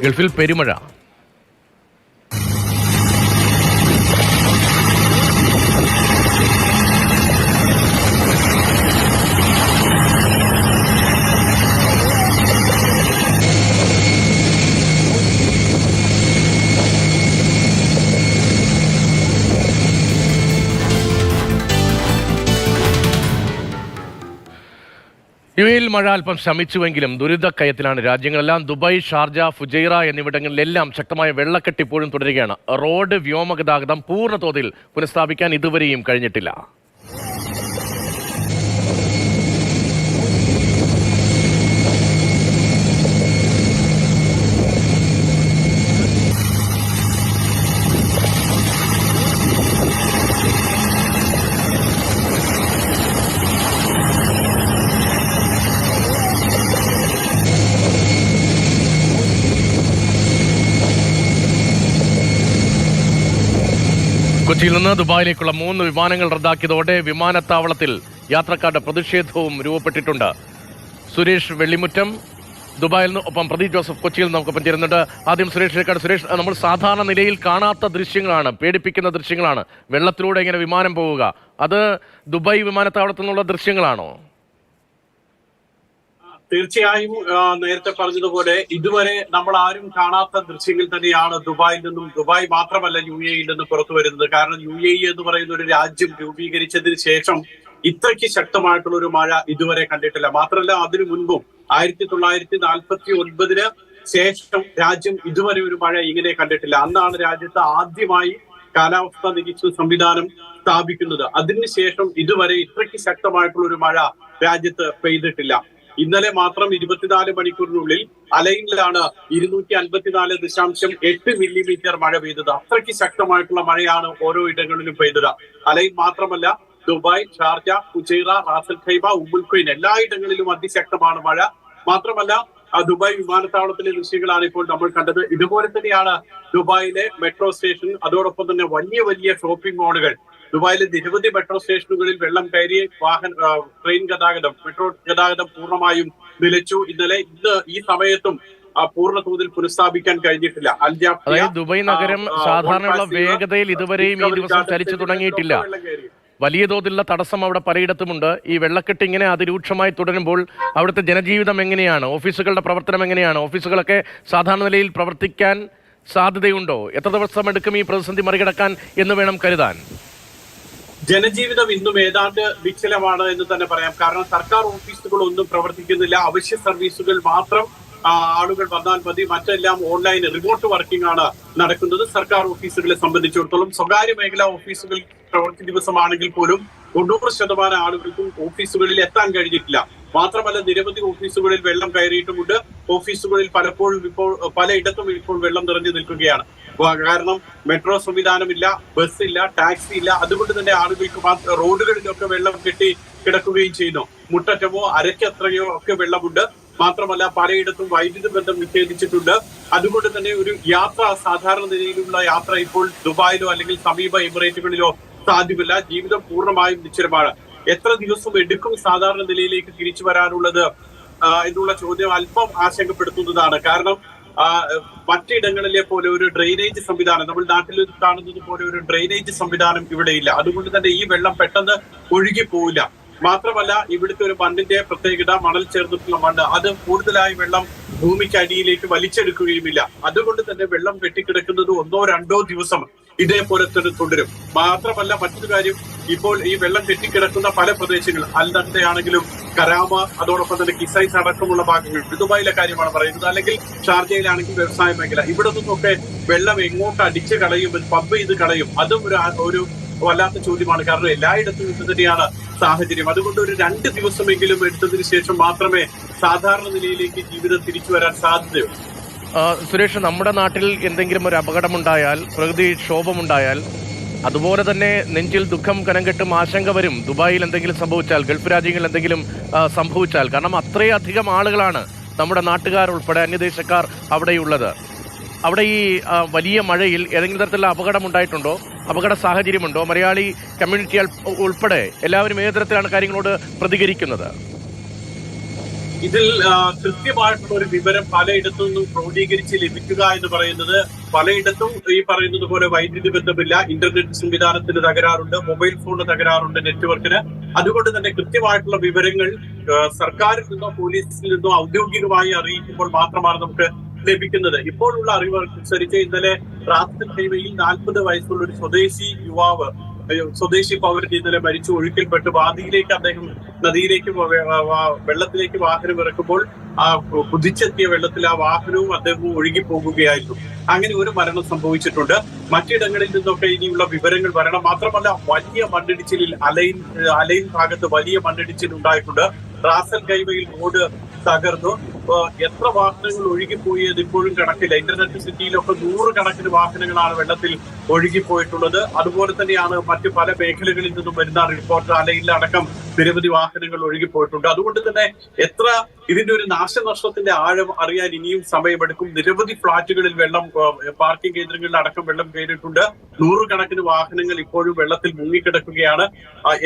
ഗൾഫിൽ പെരുമഴ. യുഎഇയിൽ മഴ അല്പം ശമിച്ചുവെങ്കിലും ദുരിതക്കയത്തിലാണ് രാജ്യങ്ങളെല്ലാം. ദുബായ്, ഷാർജ, ഫുജൈറ എന്നിവിടങ്ങളിലെല്ലാം ശക്തമായ വെള്ളക്കെട്ട് ഇപ്പോഴും തുടരുകയാണ്. റോഡ്, വ്യോമഗതാഗതം പൂർണ്ണ തോതിൽ പുനഃസ്ഥാപിക്കാൻ ഇതുവരെയും കഴിഞ്ഞിട്ടില്ല. കൊച്ചിയിൽ നിന്ന് ദുബായിലേക്കുള്ള 3 വിമാനങ്ങൾ റദ്ദാക്കിയതോടെ വിമാനത്താവളത്തിൽ യാത്രക്കാരുടെ പ്രതിഷേധവും രൂപപ്പെട്ടിട്ടുണ്ട്. സുരേഷ് വെള്ളിമുറ്റം ദുബായിൽ നിന്ന്, ഒപ്പം പ്രദീപ് ജോസഫ് കൊച്ചിയിൽ നമുക്കൊപ്പം ചേരുന്നുണ്ട്. ആദ്യം സുരേഷിലേക്കാണ്. സുരേഷ്, നമ്മൾ സാധാരണ നിലയിൽ കാണാത്ത ദൃശ്യങ്ങളാണ്, പേടിപ്പിക്കുന്ന ദൃശ്യങ്ങളാണ്. വെള്ളത്തിലൂടെ ഇങ്ങനെ വിമാനം പോവുക, അത് ദുബായ് വിമാനത്താവളത്തിൽ നിന്നുള്ള ദൃശ്യങ്ങളാണോ? തീർച്ചയായും നേരത്തെ പറഞ്ഞതുപോലെ ഇതുവരെ നമ്മൾ ആരും കാണാത്ത ദൃശ്യങ്ങൾ തന്നെയാണ് ദുബായിൽ നിന്നും. ദുബായ് മാത്രമല്ല UAEയിൽ നിന്ന് പുറത്തു വരുന്നത്. കാരണം UAE എന്ന് പറയുന്ന ഒരു രാജ്യം രൂപീകരിച്ചതിന് ശേഷം ഇത്രയ്ക്ക് ശക്തമായിട്ടുള്ള ഒരു മഴ ഇതുവരെ കണ്ടിട്ടില്ല. മാത്രമല്ല, അതിനു മുൻപും 1949 ശേഷം രാജ്യം ഇതുവരെ ഒരു മഴ ഇങ്ങനെ കണ്ടിട്ടില്ല. അന്നാണ് രാജ്യത്ത് ആദ്യമായി കാലാവസ്ഥാ നിരീക്ഷണ സംവിധാനം സ്ഥാപിക്കുന്നത്. അതിനുശേഷം ഇതുവരെ ഇത്രയ്ക്ക് ശക്തമായിട്ടുള്ള ഒരു മഴ രാജ്യത്ത് പെയ്തിട്ടില്ല. ഇന്നലെ മാത്രം 24 മണിക്കൂറിനുള്ളിൽ അലൈനിലാണ് 254.8 മില്ലിമീറ്റർ മഴ പെയ്തത്. അത്രയ്ക്ക് ശക്തമായിട്ടുള്ള മഴയാണ് ഓരോ ഇടങ്ങളിലും പെയ്തത്. അലൈൻ മാത്രമല്ല, Dubai, Sharjah, Fujairah, Ras al Khaimah, ഉമ്മുൽ ഖുവൈൻ എല്ലായിടങ്ങളിലും അതിശക്തമാണ് മഴ. മാത്രമല്ല, ദുബായ് വിമാനത്താവളത്തിലെ ദൃശ്യങ്ങളാണ് ഇപ്പോൾ നമ്മൾ കണ്ടത്. ഇതുപോലെ തന്നെയാണ് ദുബായിലെ മെട്രോ സ്റ്റേഷൻ, അതോടൊപ്പം തന്നെ വലിയ വലിയ ഷോപ്പിംഗ് മാളുകൾ. ദുബായിലെ നിരവധി മെട്രോ സ്റ്റേഷനുകളിൽ വെള്ളം കയറി ട്രെയിൻ ഗതാഗതം, മെട്രോ ഗതാഗതം പൂർണ്ണമായും നിലച്ചു. ഇന്ന് ഈ സമയത്തും പൂർണ്ണ തോതിൽ പുനഃസ്ഥാപിക്കാൻ കഴിഞ്ഞിട്ടില്ല. അതായത് ദുബായ് നഗരം സാധാരണയുള്ള വേഗതയിൽ ഇതുവരെയും ഈ ദിവസം ചലിച്ചു തുടങ്ങിയിട്ടില്ല. വലിയ തോതിലുള്ള തടസ്സം അവിടെ പലയിടത്തുമുണ്ട്. ഈ വെള്ളക്കെട്ട് ഇങ്ങനെ അതിരൂക്ഷമായി തുടരുമ്പോൾ അവിടുത്തെ ജനജീവിതം എങ്ങനെയാണ്? ഓഫീസുകളുടെ പ്രവർത്തനം എങ്ങനെയാണ്? ഓഫീസുകളൊക്കെ സാധാരണ നിലയിൽ പ്രവർത്തിക്കാൻ സാധ്യതയുണ്ടോ? എത്ര ദിവസം എടുക്കും ഈ പ്രതിസന്ധി മറികടക്കാൻ എന്ന് വേണം കരുതാൻ? ജനജീവിതം ഇന്നും ഏതാണ്ട് വിച്ഛലമാണ് എന്ന് തന്നെ പറയാം. കാരണം സർക്കാർ ഓഫീസുകളൊന്നും പ്രവർത്തിക്കുന്നില്ല. അവശ്യ സർവീസുകൾ മാത്രം ആളുകൾ വന്നാൽ മതി. മറ്റെല്ലാം ഓൺലൈൻ റിമോട്ട് വർക്കിംഗ് ആണ് നടക്കുന്നത്. സർക്കാർ ഓഫീസുകളെ സംബന്ധിച്ചിടത്തോളം സ്വകാര്യ മേഖലാ ഓഫീസുകൾ പ്രവൃത്തി ദിവസമാണെങ്കിൽ പോലും 90% ആളുകൾക്കും ഓഫീസുകളിൽ എത്താൻ കഴിഞ്ഞിട്ടില്ല. മാത്രമല്ല, നിരവധി ഓഫീസുകളിൽ വെള്ളം കയറിയിട്ടുമുണ്ട്. ഓഫീസുകളിൽ പലയിടത്തും ഇപ്പോൾ വെള്ളം നിറഞ്ഞു നിൽക്കുകയാണ്. കാരണം മെട്രോ സംവിധാനമില്ല, ബസ്സില്ല, ടാക്സി ഇല്ല. അതുകൊണ്ട് തന്നെ ആളുകൾക്ക് റോഡുകളിലൊക്കെ വെള്ളം കെട്ടി കിടക്കുകയും ചെയ്യുന്നു. മുട്ടറ്റമോ അരയ്ക്കത്രയോ ഒക്കെ വെള്ളമുണ്ട്. മാത്രമല്ല, പലയിടത്തും വൈദ്യുതി ബന്ധം വിച്ഛേദിച്ചിട്ടുണ്ട്. അതുകൊണ്ട് തന്നെ ഒരു യാത്ര, സാധാരണ നിലയിലുള്ള യാത്ര ഇപ്പോൾ ദുബായിലോ അല്ലെങ്കിൽ സമീപ എമിറേറ്റുകളിലോ സാധ്യമല്ല. ജീവിതം പൂർണ്ണമായും നിശ്ചലമാണ്. എത്ര ദിവസം എടുക്കും സാധാരണ നിലയിലേക്ക് തിരിച്ചു വരാനുള്ളത് എന്നുള്ള ചോദ്യം അല്പം ആശങ്കപ്പെടുത്തുന്നതാണ്. കാരണം മറ്റിടങ്ങളിലെ പോലെ ഒരു ഡ്രെയിനേജ് സംവിധാനം, നമ്മൾ നാട്ടിൽ കാണുന്നത് പോലെ ഒരു ഡ്രെയിനേജ് സംവിധാനം ഇവിടെയില്ല. അതുകൊണ്ട് തന്നെ ഈ വെള്ളം പെട്ടെന്ന് ഒഴുകി പോവില്ല. മാത്രമല്ല, ഇവിടുത്തെ ഒരു മണ്ണിന്റെ പ്രത്യേകത, മണൽ ചേർന്നിട്ടുള്ള മണ്ണ്, അത് കൂടുതലായി വെള്ളം ഭൂമിക്ക് അടിയിലേക്ക് വലിച്ചെടുക്കുകയുമില്ല. അതുകൊണ്ട് തന്നെ വെള്ളം കെട്ടിക്കിടക്കുന്നത് 1-2 ദിവസം ഇതേപോലെ തന്നെ തുടരും. മാത്രമല്ല, മറ്റൊരു കാര്യം, ഇപ്പോൾ ഈ വെള്ളം കെട്ടിക്കിടക്കുന്ന പല പ്രദേശങ്ങൾ, അൽനഹ്ദയാണെങ്കിലും കരാമ, അതോടൊപ്പം തന്നെ കിസൈസ് അടക്കമുള്ള ഭാഗങ്ങൾ, ദുബായിലെ കാര്യമാണ് പറയുന്നത്, അല്ലെങ്കിൽ ഷാർജയിലാണെങ്കിൽ വ്യവസായ മേഖല, ഇവിടെ നിന്നൊക്കെ വെള്ളം എങ്ങോട്ട് അടിച്ചു കളയും, പമ്പ് ചെയ്ത് കളയും, അതും ഒരു വല്ലാത്ത ചോദ്യമാണ്. കാരണം എല്ലായിടത്തും ഇത് തന്നെയാണ് സാഹചര്യം. അതുകൊണ്ട് ഒരു 2 ദിവസമെങ്കിലും എടുത്തതിന് ശേഷം മാത്രമേ സാധാരണ നിലയിലേക്ക് ജീവിതം തിരിച്ചു വരാൻ സാധ്യതയുള്ളൂ. സുരേഷ്, നമ്മുടെ നാട്ടിൽ എന്തെങ്കിലും ഒരു അപകടമുണ്ടായാൽ, പ്രകൃതിക്ഷോഭമുണ്ടായാൽ, അതുപോലെ തന്നെ നെഞ്ചിൽ ദുഃഖം കനംകെട്ടും ആശങ്ക വരും. ദുബായിൽ എന്തെങ്കിലും സംഭവിച്ചാൽ, ഗൾഫ് രാജ്യങ്ങളിൽ എന്തെങ്കിലും സംഭവിച്ചാൽ. കാരണം അത്രയധികം ആളുകളാണ് നമ്മുടെ നാട്ടുകാർ ഉൾപ്പെടെ അന്യദേശക്കാർ അവിടെയുള്ളത്. അവിടെ ഈ വലിയ മഴയിൽ ഏതെങ്കിലും തരത്തിലുള്ള അപകടം ഉണ്ടായിട്ടുണ്ടോ? അപകട സാഹചര്യമുണ്ടോ? മലയാളി കമ്മ്യൂണിറ്റി ഉൾപ്പെടെ എല്ലാവരും ഏത് തരത്തിലാണ് കാര്യങ്ങളോട് പ്രതികരിക്കുന്നത്? ഇതിൽ കൃത്യമായിട്ടുള്ള ഒരു വിവരം പലയിടത്തു നിന്നും ക്രോഡീകരിച്ച് ലഭിക്കുക എന്ന് പറയുന്നത് പലയിടത്തും ഈ പറയുന്നത് പോലെ വൈദ്യുതി ബന്ധമില്ല, ഇന്റർനെറ്റ് സംവിധാനത്തിന് തകരാറുണ്ട്, മൊബൈൽ ഫോണിന് തകരാറുണ്ട്, നെറ്റ്വർക്കിന്. അതുകൊണ്ട് തന്നെ കൃത്യമായിട്ടുള്ള വിവരങ്ങൾ സർക്കാരിൽ നിന്നോ പോലീസിൽ നിന്നോ ഔദ്യോഗികമായി അറിയിക്കുമ്പോൾ മാത്രമാണ് നമുക്ക് ലഭിക്കുന്നത്. ഇപ്പോഴുള്ള അറിവ് അനുസരിച്ച് ഇന്നലെ റാത്തൽ ഹൈവേയിൽ 40 വയസ്സുള്ള ഒരു സ്വദേശി പൗരൻ ഇന്നലെ മരിച്ചു ഒഴുക്കിൽപ്പെട്ട് വാദിയിലേക്ക് അദ്ദേഹം നദിയിലേക്ക് വെള്ളത്തിലേക്ക് വാഹനം ഇറക്കുമ്പോൾ ആ കുതിച്ചെത്തിയ വെള്ളത്തിൽ ആ വാഹനവും അദ്ദേഹവും ഒഴുകി പോകുകയായിരുന്നു. അങ്ങനെ ഒരു മരണം സംഭവിച്ചിട്ടുണ്ട്. മറ്റിടങ്ങളിൽ നിന്നൊക്കെ ഇനിയുള്ള വിവരങ്ങൾ വരണം. മാത്രമല്ല വലിയ മണ്ണിടിച്ചിലിൽ അലൈൻ ഭാഗത്ത് വലിയ മണ്ണിടിച്ചിൽ ഉണ്ടായിട്ടുണ്ട്. റാസൽ ഹൈവേയിൽ റോഡ് തകർന്നു. എത്ര വാഹനങ്ങൾ ഒഴുകിപ്പോയി അത് ഇപ്പോഴും കണക്കില്ല. ഇന്റർനെറ്റ് സിറ്റിയിലൊക്കെ 100 കണക്കിന് വാഹനങ്ങളാണ് വെള്ളത്തിൽ ഒഴുകിപ്പോയിട്ടുള്ളത്. അതുപോലെ തന്നെയാണ് മറ്റു പല മേഖലകളിൽ നിന്നും വരുന്ന റിപ്പോർട്ട്. അലയിലടക്കം നിരവധി വാഹനങ്ങൾ ഒഴുകിപ്പോയിട്ടുണ്ട്. അതുകൊണ്ട് തന്നെ എത്ര ഇതിന്റെ ഒരു നാശനഷ്ടത്തിന്റെ ആഴം അറിയാൻ ഇനിയും സമയമെടുക്കും. നിരവധി ഫ്ളാറ്റുകളിൽ വെള്ളം, പാർക്കിംഗ് കേന്ദ്രങ്ങളിൽ അടക്കം വെള്ളം കയറിയിട്ടുണ്ട്. 100 കണക്കിന് വാഹനങ്ങൾ ഇപ്പോഴും വെള്ളത്തിൽ മുങ്ങിക്കിടക്കുകയാണ്.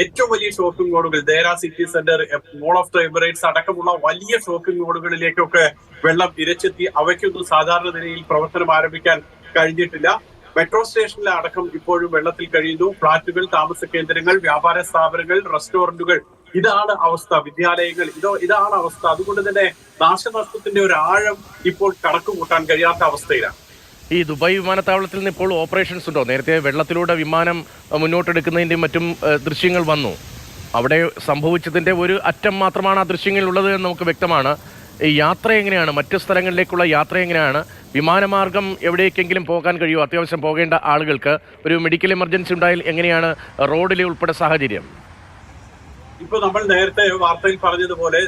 ഏറ്റവും വലിയ ഷോപ്പിംഗ് മോളുകൾ, Deira city centre, mall of the Emirates അടക്കമുള്ള വലിയ ഷോപ്പിംഗ് മോളുകളിലേക്കൊക്കെ വെള്ളം ഇരച്ചെത്തി. അവയ്ക്കൊന്നും സാധാരണ നിലയിൽ പ്രവർത്തനം ആരംഭിക്കാൻ കഴിഞ്ഞിട്ടില്ല. മെട്രോ സ്റ്റേഷനിലെ അടക്കം ഇപ്പോഴും വെള്ളത്തിൽ കഴിയുന്നു. ഫ്ളാറ്റുകൾ, താമസ കേന്ദ്രങ്ങൾ, വ്യാപാര സ്ഥാപനങ്ങൾ, റെസ്റ്റോറന്റുകൾ, ഇതാണ് അവസ്ഥ. വിദ്യാലയങ്ങൾ, ഇതാണ് അവസ്ഥ. അതുകൊണ്ട് തന്നെ നാശനഷ്ടത്തിന്റെ ഒരു ആഴം ഇപ്പോൾ കണക്കുകൂട്ടാൻ കഴിയാത്ത അവസ്ഥയിലാണ്. ഈ ദുബായ് വിമാനത്താവളത്തിൽ നിന്ന് ഇപ്പോൾ ഓപ്പറേഷൻസ് ഉണ്ടോ? നേരത്തെ വെള്ളത്തിലൂടെ വിമാനം മുന്നോട്ടെടുക്കുന്നതിൻ്റെയും മറ്റും ദൃശ്യങ്ങൾ വന്നു. അവിടെ സംഭവിച്ചതിൻ്റെ ഒരു അറ്റം മാത്രമാണ് ആ ദൃശ്യങ്ങളിലുള്ളത് എന്ന് നമുക്ക് വ്യക്തമാണ്. ഈ യാത്ര എങ്ങനെയാണ്? മറ്റ് സ്ഥലങ്ങളിലേക്കുള്ള യാത്ര എങ്ങനെയാണ്? വിമാനമാർഗം എവിടേക്കെങ്കിലും പോകാൻ കഴിയുമോ? അത്യാവശ്യം പോകേണ്ട ആളുകൾക്ക് ഒരു മെഡിക്കൽ എമർജൻസി ഉണ്ടായാൽ എങ്ങനെയാണ് റോഡിലെ ഉൾപ്പെടെ സാഹചര്യം? ഇപ്പൊ നമ്മൾ നേരത്തെ വാർത്തയിൽ പറഞ്ഞതുപോലെ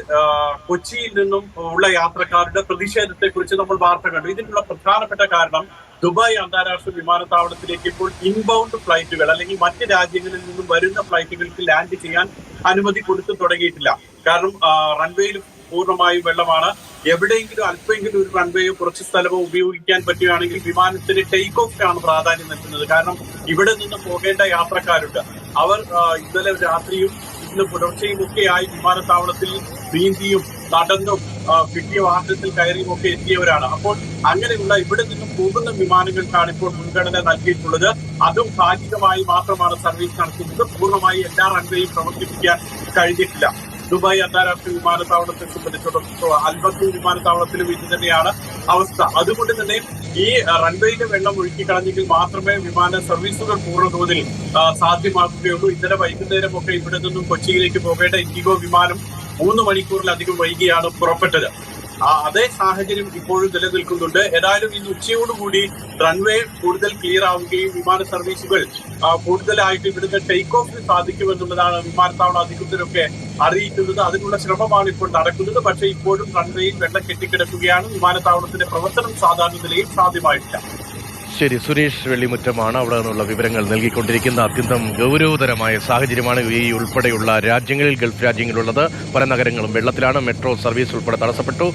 കൊച്ചിയിൽ നിന്നും ഉള്ള യാത്രക്കാരുടെ പ്രതിഷേധത്തെ കുറിച്ച് നമ്മൾ വാർത്ത കണ്ടു. ഇതിനുള്ള പ്രധാനപ്പെട്ട കാരണം ദുബായ് അന്താരാഷ്ട്ര വിമാനത്താവളത്തിലേക്ക് ഇപ്പോൾ ഇൻബൗണ്ട് ഫ്ലൈറ്റുകൾ അല്ലെങ്കിൽ മറ്റ് രാജ്യങ്ങളിൽ നിന്നും വരുന്ന ഫ്ലൈറ്റുകൾക്ക് ലാൻഡ് ചെയ്യാൻ അനുമതി കൊടുത്തു തുടങ്ങിയിട്ടില്ല. കാരണം റൺവേയിൽ പൂർണ്ണമായും വെള്ളമാണ്. എവിടെയെങ്കിലും അല്പമെങ്കിലും ഒരു റൺവേയോ കുറച്ച് സ്ഥലമോ ഉപയോഗിക്കാൻ പറ്റുകയാണെങ്കിൽ വിമാനത്തിന് ടേക്ക് ഓഫിനാണ് പ്രാധാന്യം നൽകുന്നത്. കാരണം ഇവിടെ നിന്ന് പോകേണ്ട യാത്രക്കാരുണ്ട്. അവർ ഇന്നലെ രാത്രിയും ഇന്ന് പുലർച്ചയും ഒക്കെയായി വിമാനത്താവളത്തിൽ നീന്തിയും നടന്നും കിട്ടിയ വാഹനത്തിൽ കയറിയും ഒക്കെ എത്തിയവരാണ്. അപ്പോൾ അങ്ങനെയുള്ള ഇവിടെ നിന്നും പോകുന്ന വിമാനങ്ങൾക്കാണ് ഇപ്പോൾ മുൻഗണന നൽകിയിട്ടുള്ളത്. അതും ഭാഗികമായി മാത്രമാണ് സർവീസ് നടത്തുന്നത്. പൂർണ്ണമായി എല്ലാ റൺവേയും പ്രവർത്തിപ്പിക്കാൻ കഴിഞ്ഞിട്ടില്ല. ദുബായ് അന്താരാഷ്ട്ര വിമാനത്താവളത്തെ സംബന്ധിച്ചിടത്തോളം അൽബത്തൂർ വിമാനത്താവളത്തിലും ഇത് തന്നെയാണ് അവസ്ഥ. അതുകൊണ്ട് തന്നെ ഈ റൺവേയിലെ വെള്ളം ഒഴുക്കിക്കളഞ്ഞെങ്കിൽ മാത്രമേ വിമാന സർവീസുകൾ പൂർണ്ണതോതിൽ സാധ്യമാക്കുകയുള്ളൂ. ഇന്നലെ വൈകുന്നേരമൊക്കെ ഇവിടെ നിന്നും കൊച്ചിയിലേക്ക് പോകേണ്ട ഇൻഡിഗോ വിമാനം 3 മണിക്കൂറിലധികം വൈകിയാണ് പുറപ്പെട്ടത്. അതേ സാഹചര്യം ഇപ്പോഴും നിലനിൽക്കുന്നുണ്ട്. ഏതായാലും ഇന്ന് ഉച്ചയോടുകൂടി റൺവേ കൂടുതൽ ക്ലിയർ ആവുകയും വിമാന സർവീസുകൾ കൂടുതലായിട്ട് ഇവിടുത്തെ ടേക്ക് ഓഫിന് സാധിക്കുമെന്നുള്ളതാണ് വിമാനത്താവള അധികൃതരൊക്കെ അറിയിക്കുന്നത്. അതിനുള്ള ശ്രമമാണ് ഇപ്പോൾ നടക്കുന്നത്. പക്ഷേ ഇപ്പോഴും റൺവേയിൽ വെള്ളം കെട്ടിക്കിടക്കുകയാണ്. വിമാനത്താവളത്തിന്റെ പ്രവർത്തനം സാധാരണ നിലയിൽ സാധ്യമായിട്ടില്ല. ശരി, സുരേഷ് വെള്ളിമുറ്റമാണ് അവിടെ നിന്നുള്ള വിവരങ്ങൾ നൽകിക്കൊണ്ടിരിക്കുന്ന. അത്യന്തം ഗൗരവതരമായ സാഹചര്യമാണ് ഈ ഉൾപ്പെടെയുള്ള രാജ്യങ്ങളിൽ, ഗൾഫ് രാജ്യങ്ങളിലുള്ളത്. പല നഗരങ്ങളും വെള്ളത്തിലാണ്. മെട്രോ സർവീസ് ഉൾപ്പെടെ തടസ്സപ്പെട്ടു.